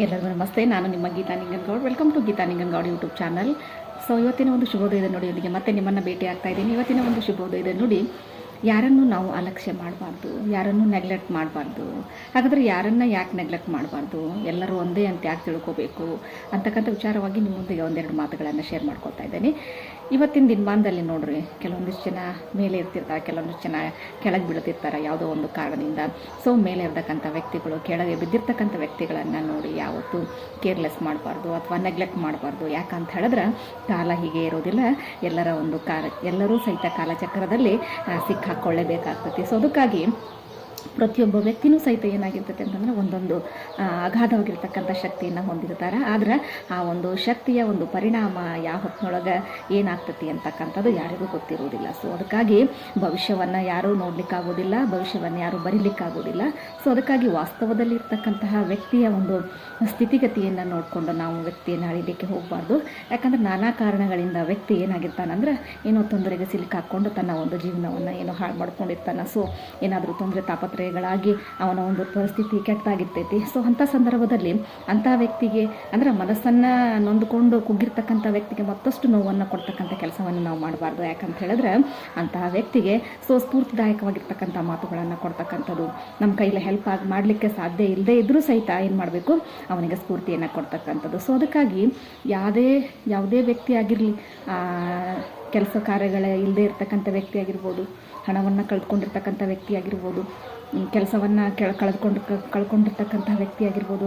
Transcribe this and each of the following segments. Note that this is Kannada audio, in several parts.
ಎಲ್ಲರಿಗೂ ನಮಸ್ತೆ. ನಾನು ನಿಮ್ಮ Geeta Ninganagoud. Welcome to Geeta Ninganagoud YouTube channel. So ಇವತ್ತಿನ ಒಂದು ಶುಭೋದಯದ ನುಡಿಯೊಂದಿಗೆ ಮತ್ತೆ ನಿಮ್ಮನ್ನು ಭೇಟಿ ಆಗ್ತಾ ಇದ್ದೀನಿ. ಇವತ್ತಿನ ಒಂದು ಶುಭೋದಯದ ನುಡಿ, ಯಾರನ್ನು ನಾವು ಅಲಕ್ಷ್ಯ ಮಾಡಬಾರ್ದು, ಯಾರನ್ನು ನೆಗ್ಲೆಕ್ಟ್ ಮಾಡಬಾರ್ದು. ಹಾಗಾದರೆ ಯಾರನ್ನು ಯಾಕೆ ನೆಗ್ಲೆಕ್ಟ್ ಮಾಡಬಾರ್ದು, ಎಲ್ಲರೂ ಒಂದೇ ಅಂತ ಯಾಕೆ ತಿಳ್ಕೋಬೇಕು ಅಂತಕ್ಕಂಥ ವಿಚಾರವಾಗಿ ನಿಮ್ಮೊಂದಿಗೆ ಒಂದೆರಡು ಮಾತುಗಳನ್ನು ಶೇರ್ ಮಾಡ್ಕೊತಾ ಇದ್ದೀನಿ. ಇವತ್ತಿನ ದಿನಮಾನದಲ್ಲಿ ನೋಡ್ರಿ, ಕೆಲವೊಂದಿಷ್ಟು ಜನ ಮೇಲೆ ಇರ್ತಿರ್ತಾರೆ, ಕೆಲವೊಂದಿಷ್ಟು ಜನ ಕೆಳಗೆ ಬೀಳ್ತಿರ್ತಾರೆ ಯಾವುದೋ ಒಂದು ಕಾರಣದಿಂದ. ಸೊ ಮೇಲೆ ಇರ್ತಕ್ಕಂಥ ವ್ಯಕ್ತಿಗಳು ಕೆಳಗೆ ಬಿದ್ದಿರ್ತಕ್ಕಂಥ ವ್ಯಕ್ತಿಗಳನ್ನು ನೋಡಿ ಯಾವತ್ತೂ ಕೇರ್ಲೆಸ್ ಮಾಡಬಾರ್ದು ಅಥವಾ ನೆಗ್ಲೆಕ್ಟ್ ಮಾಡಬಾರ್ದು. ಯಾಕಂತ ಹೇಳಿದ್ರೆ ಕಾಲ ಹೀಗೆ ಇರೋದಿಲ್ಲ. ಎಲ್ಲರೂ ಸಹಿತ ಕಾಲಚಕ್ರದಲ್ಲಿ ಸಿಕ್ಕಾಕೊಳ್ಳೇಬೇಕಾಗ್ತದೆ. ಸೊ ಅದಕ್ಕಾಗಿ ಪ್ರತಿಯೊಬ್ಬ ವ್ಯಕ್ತಿನೂ ಸಹಿತ ಏನಾಗಿರ್ತೈತೆ ಅಂತಂದರೆ ಒಂದೊಂದು ಅಗಾಧವಾಗಿರ್ತಕ್ಕಂಥ ಶಕ್ತಿಯನ್ನು ಹೊಂದಿರ್ತಾರೆ. ಆದರೆ ಆ ಒಂದು ಶಕ್ತಿಯ ಒಂದು ಪರಿಣಾಮ ಯಾವ ಹೊತ್ತಿನೊಳಗೆ ಏನಾಗ್ತತಿ ಅಂತಕ್ಕಂಥದ್ದು ಯಾರಿಗೂ ಗೊತ್ತಿರುವುದಿಲ್ಲ. ಸೊ ಅದಕ್ಕಾಗಿ ಭವಿಷ್ಯವನ್ನು ಯಾರೂ ನೋಡಲಿಕ್ಕಾಗೋದಿಲ್ಲ, ಭವಿಷ್ಯವನ್ನು ಯಾರೂ ಬರೀಲಿಕ್ಕಾಗೋದಿಲ್ಲ. ಸೊ ಅದಕ್ಕಾಗಿ ವಾಸ್ತವದಲ್ಲಿ ಇರ್ತಕ್ಕಂತಹ ವ್ಯಕ್ತಿಯ ಒಂದು ಸ್ಥಿತಿಗತಿಯನ್ನು ನೋಡಿಕೊಂಡು ನಾವು ವ್ಯಕ್ತಿಯನ್ನು ಅಳಿಲಿಕ್ಕೆ ಹೋಗಬಾರ್ದು. ಯಾಕಂದರೆ ನಾನಾ ಕಾರಣಗಳಿಂದ ವ್ಯಕ್ತಿ ಏನಾಗಿರ್ತಾನಂದ್ರೆ ಏನೋ ತೊಂದರೆಗೆ ಸಿಲುಕಾಕೊಂಡು ತನ್ನ ಒಂದು ಜೀವನವನ್ನು ಏನೋ ಹಾಳು ಮಾಡ್ಕೊಂಡಿರ್ತಾನೆ. ಸೊ ಏನಾದರೂ ತೊಂದರೆ ತಾಪತ್ರಯಗಳಾಗಿ ಅವನ ಒಂದು ಪರಿಸ್ಥಿತಿ ಕೆಟ್ಟಾಗಿರ್ತೈತಿ. ಸೊ ಅಂಥ ಸಂದರ್ಭದಲ್ಲಿ ಅಂಥ ವ್ಯಕ್ತಿಗೆ ಅಂದರೆ ಮನಸ್ಸನ್ನು ನೊಂದುಕೊಂಡು ಕುಗ್ಗಿರ್ತಕ್ಕಂಥ ವ್ಯಕ್ತಿಗೆ ಮತ್ತಷ್ಟು ನೋವನ್ನು ಕೊಡ್ತಕ್ಕಂಥ ಕೆಲಸವನ್ನು ನಾವು ಮಾಡಬಾರ್ದು. ಯಾಕಂತ ಹೇಳಿದ್ರೆ ಅಂತಹ ವ್ಯಕ್ತಿಗೆ ಸ್ಫೂರ್ತಿದಾಯಕವಾಗಿರ್ತಕ್ಕಂಥ ಮಾತುಗಳನ್ನು ಕೊಡ್ತಕ್ಕಂಥದ್ದು, ನಮ್ಮ ಕೈಲಿ ಹೆಲ್ಪ್ ಮಾಡಲಿಕ್ಕೆ ಸಾಧ್ಯ ಇಲ್ಲದೆ ಇದ್ದರೂ ಸಹಿತ ಏನು ಮಾಡಬೇಕು, ಅವನಿಗೆ ಸ್ಫೂರ್ತಿಯನ್ನು ಕೊಡ್ತಕ್ಕಂಥದ್ದು. ಸೊ ಅದಕ್ಕಾಗಿ ಯಾವುದೇ ವ್ಯಕ್ತಿ ಆಗಿರಲಿ, ಕೆಲಸ ಕಾರ್ಯಗಳ ಇಲ್ಲದೆ ಇರ್ತಕ್ಕಂಥ ವ್ಯಕ್ತಿ ಆಗಿರ್ಬೋದು, ಹಣವನ್ನು ಕಳೆದುಕೊಂಡಿರ್ತಕ್ಕಂಥ ವ್ಯಕ್ತಿ ಆಗಿರ್ಬೋದು, ಕೆಲಸವನ್ನು ಕಳ್ಕೊಂಡಿರ್ತಕ್ಕಂಥ ವ್ಯಕ್ತಿ ಆಗಿರ್ಬೋದು,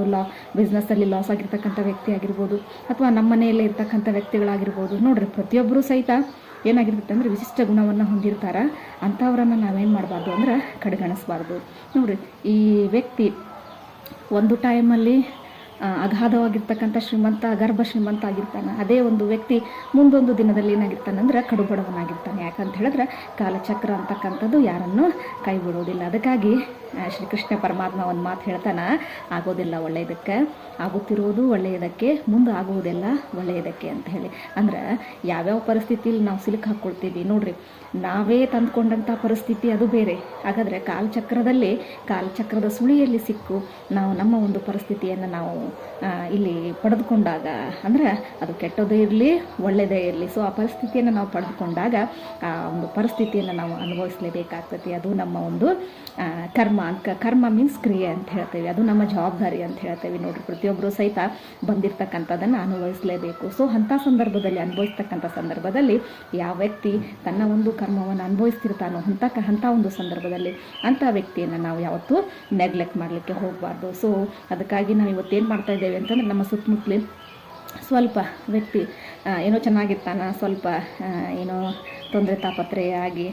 ಬಿಸ್ನೆಸ್ಸಲ್ಲಿ ಲಾಸ್ ಆಗಿರ್ತಕ್ಕಂಥ ವ್ಯಕ್ತಿ ಆಗಿರ್ಬೋದು, ಅಥವಾ ನಮ್ಮ ಮನೆಯಲ್ಲೇ ಇರ್ತಕ್ಕಂಥ ವ್ಯಕ್ತಿಗಳಾಗಿರ್ಬೋದು. ನೋಡಿರಿ, ಪ್ರತಿಯೊಬ್ಬರೂ ಸಹಿತ ಏನಾಗಿರ್ತೈತೆ ಅಂದರೆ ವಿಶಿಷ್ಟ ಗುಣವನ್ನು ಹೊಂದಿರ್ತಾರೆ. ಅಂಥವ್ರನ್ನು ನಾವೇನು ಮಾಡಬಾರ್ದು ಅಂದರೆ ಕಡೆಗಣಿಸಬಾರ್ದು. ನೋಡಿರಿ, ಈ ವ್ಯಕ್ತಿ ಒಂದು ಟೈಮಲ್ಲಿ ಅಗಾಧವಾಗಿರ್ತಕ್ಕಂಥ ಅಗರ್ಭ ಶ್ರೀಮಂತ ಆಗಿರ್ತಾನೆ. ಅದೇ ಒಂದು ವ್ಯಕ್ತಿ ಮುಂದೊಂದು ದಿನದಲ್ಲಿ ಏನಾಗಿರ್ತಾನೆ ಅಂದರೆ ಕಡುಬಡವನಾಗಿರ್ತಾನೆ. ಯಾಕಂತ ಹೇಳಿದ್ರೆ ಕಾಲಚಕ್ರ ಅಂತಕ್ಕಂಥದ್ದು ಯಾರನ್ನು ಕೈ ಬಿಡೋದಿಲ್ಲ. ಅದಕ್ಕಾಗಿ ಶ್ರೀಕೃಷ್ಣ ಪರಮಾತ್ಮ ಒಂದು ಮಾತು ಹೇಳ್ತಾನೆ, ಆಗೋದಿಲ್ಲ ಒಳ್ಳೆಯದಕ್ಕೆ, ಆಗುತ್ತಿರುವುದು ಒಳ್ಳೆಯದಕ್ಕೆ, ಮುಂದೆ ಆಗುವುದೆಲ್ಲ ಒಳ್ಳೆಯದಕ್ಕೆ ಅಂತ ಹೇಳಿ. ಅಂದ್ರೆ ಯಾವ್ಯಾವ ಪರಿಸ್ಥಿತಿಯಲ್ಲಿ ನಾವು ಸಿಲುಕು ಹಾಕ್ಕೊಳ್ತೀವಿ ನೋಡ್ರಿ, ನಾವೇ ತಂದುಕೊಂಡಂಥ ಪರಿಸ್ಥಿತಿ ಅದು ಬೇರೆ. ಹಾಗಾದರೆ ಕಾಲಚಕ್ರದ ಸುಳಿಯಲ್ಲಿ ಸಿಕ್ಕು ನಾವು ನಮ್ಮ ಒಂದು ಪರಿಸ್ಥಿತಿಯನ್ನು ನಾವು ಇಲ್ಲಿ ಪಡೆದುಕೊಂಡಾಗ, ಅಂದರೆ ಅದು ಕೆಟ್ಟದೇ ಇರಲಿ ಒಳ್ಳೆಯದೇ ಇರಲಿ, ಸೊ ಆ ಪರಿಸ್ಥಿತಿಯನ್ನು ನಾವು ಪಡೆದುಕೊಂಡಾಗ ಆ ಒಂದು ಪರಿಸ್ಥಿತಿಯನ್ನು ನಾವು ಅನುಭವಿಸಲೇಬೇಕಾಗ್ತದೆ. ಅದು ನಮ್ಮ ಒಂದು ಕರ್ಮ ಮೀನ್ಸ್ ಕ್ರಿಯೆ ಅಂತ ಹೇಳ್ತೇವೆ, ಅದು ನಮ್ಮ ಜವಾಬ್ದಾರಿ ಅಂತ ಹೇಳ್ತೇವೆ. ನೋಡ್ರಿ, ಪ್ರತಿಯೊಬ್ಬರು ಸಹಿತ ಬಂದಿರತಕ್ಕಂಥದ್ದನ್ನು ಅನುಭವಿಸಲೇಬೇಕು. ಸೊ ಅಂಥ ಅನುಭವಿಸ್ತಕ್ಕಂಥ ಸಂದರ್ಭದಲ್ಲಿ ಯಾವ ವ್ಯಕ್ತಿ ತನ್ನ ಒಂದು ಕರ್ಮವನ್ನು ಅನುಭವಿಸ್ತಿರ್ತಾನೋ ಅಂಥ ಒಂದು ಸಂದರ್ಭದಲ್ಲಿ ಅಂಥ ವ್ಯಕ್ತಿಯನ್ನು ನಾವು ಯಾವತ್ತೂ ನೆಗ್ಲೆಕ್ಟ್ ಮಾಡಲಿಕ್ಕೆ ಹೋಗಬಾರ್ದು. ಸೊ ಅದಕ್ಕಾಗಿ ನಾವು ಇವತ್ತೇನು ಮಾಡ್ತಾ ಇದ್ದೇವೆ ಅಂತಂದ್ರೆ, ನಮ್ಮ ಸುತ್ತಮುತ್ತಲಿ ಸ್ವಲ್ಪ ವ್ಯಕ್ತಿ ಏನೋ ಚೆನ್ನಾಗಿರ್ತಾನೆ, ಸ್ವಲ್ಪ ಏನೋ ತೊಂದರೆ ತಾಪತ್ರಯ ಆಗಿ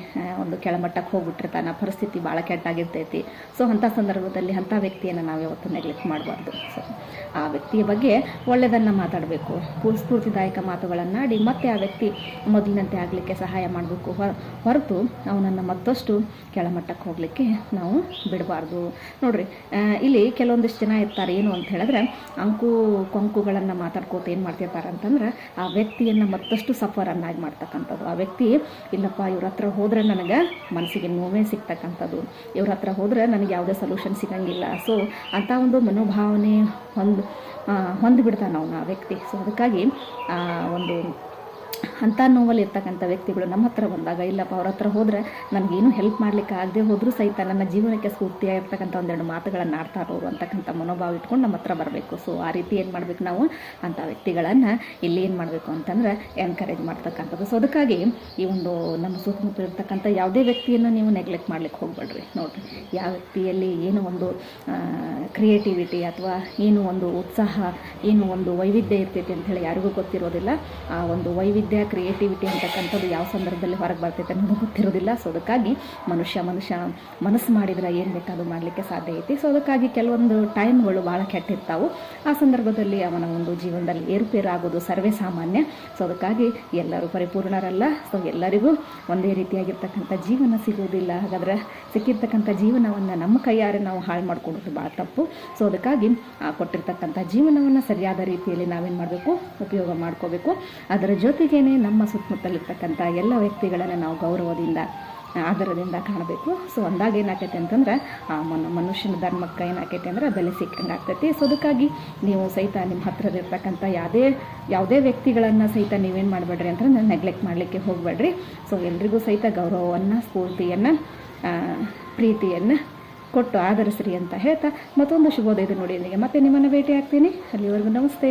ಒಂದು ಕೆಳಮಟ್ಟಕ್ಕೆ ಹೋಗ್ಬಿಟ್ಟಿರ್ತಾನೆ, ಪರಿಸ್ಥಿತಿ ಭಾಳ ಕೆಟ್ಟಾಗಿರ್ತೈತಿ. ಸೊ ಅಂಥ ಸಂದರ್ಭದಲ್ಲಿ ಅಂಥ ವ್ಯಕ್ತಿಯನ್ನು ನಾವು ಯಾವತ್ತೂ ನೆಗ್ಲೆಕ್ಟ್ ಮಾಡಬಾರ್ದು. ಸೊ ಆ ವ್ಯಕ್ತಿಯ ಬಗ್ಗೆ ಒಳ್ಳೆಯದನ್ನು ಮಾತಾಡಬೇಕು, ಸ್ಫೂರ್ತಿದಾಯಕ ಮಾತುಗಳನ್ನು ಆಡಿ ಮತ್ತೆ ಆ ವ್ಯಕ್ತಿ ಮೊದಲಿನಂತೆ ಆಗಲಿಕ್ಕೆ ಸಹಾಯ ಮಾಡಬೇಕು. ಹೊರತು ಅವನನ್ನು ಮತ್ತಷ್ಟು ಕೆಳಮಟ್ಟಕ್ಕೆ ಹೋಗಲಿಕ್ಕೆ ನಾವು ಬಿಡಬಾರ್ದು. ನೋಡಿರಿ, ಇಲ್ಲಿ ಕೆಲವೊಂದಿಷ್ಟು ಜನ ಇರ್ತಾರೆ, ಏನು ಅಂತ ಹೇಳಿದ್ರೆ ಕೊಂಕುಗಳನ್ನು ಮಾತಾಡ್ಕೋತ ಏನು ಮಾಡ್ತಿರ್ತಾರೆ ಅಂತಂದ್ರೆ ಆ ವ್ಯಕ್ತಿಯನ್ನು ಮತ್ತಷ್ಟು ಸಫರನ್ನಾಗಿ ಮಾಡ್ತಕ್ಕಂಥದ್ದು. ಆ ವ್ಯಕ್ತಿ ಇಲ್ಲಪ್ಪ, ಇವ್ರ ಹತ್ರ ಹೋದರೆ ನನಗೆ ಮನಸ್ಸಿಗೆ ನೋವೇ ಸಿಗ್ತಕ್ಕಂಥದ್ದು, ಇವ್ರ ಹತ್ರ ಹೋದರೆ ನನಗೆ ಯಾವುದೇ ಸೊಲ್ಯೂಷನ್ ಸಿಗಂಗಿಲ್ಲ. ಸೊ ಅಂಥ ಒಂದು ಮನೋಭಾವನೆ ಹೊಂದಿಬಿಡ್ತಾನೆ ಅವನು ಆ ವ್ಯಕ್ತಿ. ಸೊ ಅದಕ್ಕಾಗಿ ಒಂದು ಅಂಥ ನೋವಲ್ಲಿ ಇರ್ತಕ್ಕಂಥ ವ್ಯಕ್ತಿಗಳು ನಮ್ಮ ಹತ್ರ ಬಂದಾಗ, ಇಲ್ಲಪ್ಪ ಅವ್ರ ಹತ್ರ ಹೋದರೆ ನನಗೇನು ಹೆಲ್ಪ್ ಮಾಡಲಿಕ್ಕೆ ಆಗದೆ ಹೋದರೂ ಸಹಿತ ನನ್ನ ಜೀವನಕ್ಕೆ ಸ್ಫೂರ್ತಿಯಾಗಿರ್ತಕ್ಕಂಥ ಒಂದೆರಡು ಮಾತುಗಳನ್ನು ಆಡ್ತಾರೋರು ಅಂತಕ್ಕಂಥ ಮನೋಭಾವ ಇಟ್ಕೊಂಡು ನಮ್ಮ ಹತ್ರ ಬರಬೇಕು. ಸೊ ಆ ರೀತಿ ಏನು ಮಾಡಬೇಕು, ನಾವು ಅಂಥ ವ್ಯಕ್ತಿಗಳನ್ನು ಇಲ್ಲಿ ಏನು ಮಾಡಬೇಕು ಅಂತಂದ್ರೆ ಎನ್ಕರೇಜ್ ಮಾಡ್ತಕ್ಕಂಥದ್ದು. ಸೊ ಅದಕ್ಕಾಗಿ ಈ ಒಂದು ನಮ್ಮ ಸುತ್ತಮುತ್ತ ಇರ್ತಕ್ಕಂಥ ಯಾವುದೇ ವ್ಯಕ್ತಿಯನ್ನು ನೀವು ನೆಗ್ಲೆಕ್ಟ್ ಮಾಡ್ಲಿಕ್ಕೆ ಹೋಗ್ಬೇಡ್ರಿ. ನೋಡಿರಿ, ಯಾವ ವ್ಯಕ್ತಿಯಲ್ಲಿ ಏನೋ ಒಂದು ಕ್ರಿಯೇಟಿವಿಟಿ ಅಥವಾ ಏನು ಒಂದು ಉತ್ಸಾಹ, ಏನು ಒಂದು ವೈವಿಧ್ಯ ಇರ್ತೈತಿ ಅಂಥೇಳಿ ಯಾರಿಗೂ ಗೊತ್ತಿರೋದಿಲ್ಲ. ಆ ಒಂದು ವೈವಿಧ್ಯ ಕ್ರಿಯೇಟಿವಿಟಿ ಅಂತಕ್ಕಂಥದ್ದು ಯಾವ ಸಂದರ್ಭದಲ್ಲಿ ಹೊರಗೆ ಬರ್ತೈತೆ ಅನ್ನೋದು ಗೊತ್ತಿರೋದಿಲ್ಲ. ಸೊ ಅದಕ್ಕಾಗಿ ಮನುಷ್ಯ ಮನಸ್ಸು ಮಾಡಿದ್ರೆ ಏನು ಬೇಕಾದ್ರೂ ಮಾಡಲಿಕ್ಕೆ ಸಾಧ್ಯ ಐತಿ. ಸೊ ಅದಕ್ಕಾಗಿ ಕೆಲವೊಂದು ಟೈಮ್ಗಳು ಭಾಳ ಕೆಟ್ಟಿರ್ತಾವೆ. ಆ ಸಂದರ್ಭದಲ್ಲಿ ಅವನ ಒಂದು ಜೀವನದಲ್ಲಿ ಏರುಪೇರು ಆಗೋದು ಸರ್ವೇ ಸಾಮಾನ್ಯ. ಸೊ ಅದಕ್ಕಾಗಿ ಎಲ್ಲರೂ ಪರಿಪೂರ್ಣರಲ್ಲ. ಸೊ ಎಲ್ಲರಿಗೂ ಒಂದೇ ರೀತಿಯಾಗಿರ್ತಕ್ಕಂಥ ಜೀವನ ಸಿಗೋದಿಲ್ಲ. ಹಾಗಾದ್ರೆ ಸಿಕ್ಕಿರ್ತಕ್ಕಂಥ ಜೀವನವನ್ನು ನಮ್ಮ ಕೈಯಾರೆ ನಾವು ಹಾಳು ಮಾಡ್ಕೊಳ್ಳೋದು ಭಾಳ ತಪ್ಪು. ಸೊ ಅದಕ್ಕಾಗಿ ಕೊಟ್ಟಿರ್ತಕ್ಕಂಥ ಜೀವನವನ್ನು ಸರಿಯಾದ ರೀತಿಯಲ್ಲಿ ನಾವೇನು ಮಾಡಬೇಕು, ಉಪಯೋಗ ಮಾಡ್ಕೋಬೇಕು. ಅದರ ಜೊತೆಗೇ ನಮ್ಮ ಸುತ್ತಮುತ್ತಲಿರ್ತಕ್ಕಂಥ ಎಲ್ಲ ವ್ಯಕ್ತಿಗಳನ್ನು ನಾವು ಗೌರವದಿಂದ ಆಧಾರದಿಂದ ಕಾಣಬೇಕು. ಸೊ ಅಂದಾಗ ಏನಾಕೈತಿ ಅಂತಂದ್ರೆ ಆ ಮನುಷ್ಯನ ಧರ್ಮಕ್ಕೆ ಏನಾಕೈತಿ ಅಂದ್ರೆ ಬೆಲೆ ಸಿಕ್ಕಂಗೆ ಆಗ್ತೈತಿ. ಸೊ ಅದಕ್ಕಾಗಿ ನೀವು ಸಹಿತ ನಿಮ್ಮ ಹತ್ರದಿರ್ತಕ್ಕಂಥ ಯಾವುದೇ ವ್ಯಕ್ತಿಗಳನ್ನು ಸಹಿತ ನೀವೇನು ಮಾಡಬೇಡ್ರಿ ಅಂತಂದ್ರೆ ನೆಗ್ಲೆಕ್ಟ್ ಮಾಡಲಿಕ್ಕೆ ಹೋಗಬೇಡ್ರಿ. ಸೊ ಎಲ್ರಿಗೂ ಸಹಿತ ಗೌರವವನ್ನು, ಸ್ಫೂರ್ತಿಯನ್ನು, ಪ್ರೀತಿಯನ್ನು ಕೊಟ್ಟು ಆಧರಿಸ್ರಿ ಅಂತ ಹೇಳ್ತಾ ಮತ್ತೊಂದು ಶುಭೋದಯದ ನುಡಿಯೊಂದಿಗೆ ಮತ್ತೆ ನಿಮ್ಮನ್ನು ಭೇಟಿ ಆಗ್ತೀನಿ. ಅಲ್ಲಿವರೆಗೂ ನಮಸ್ತೆ.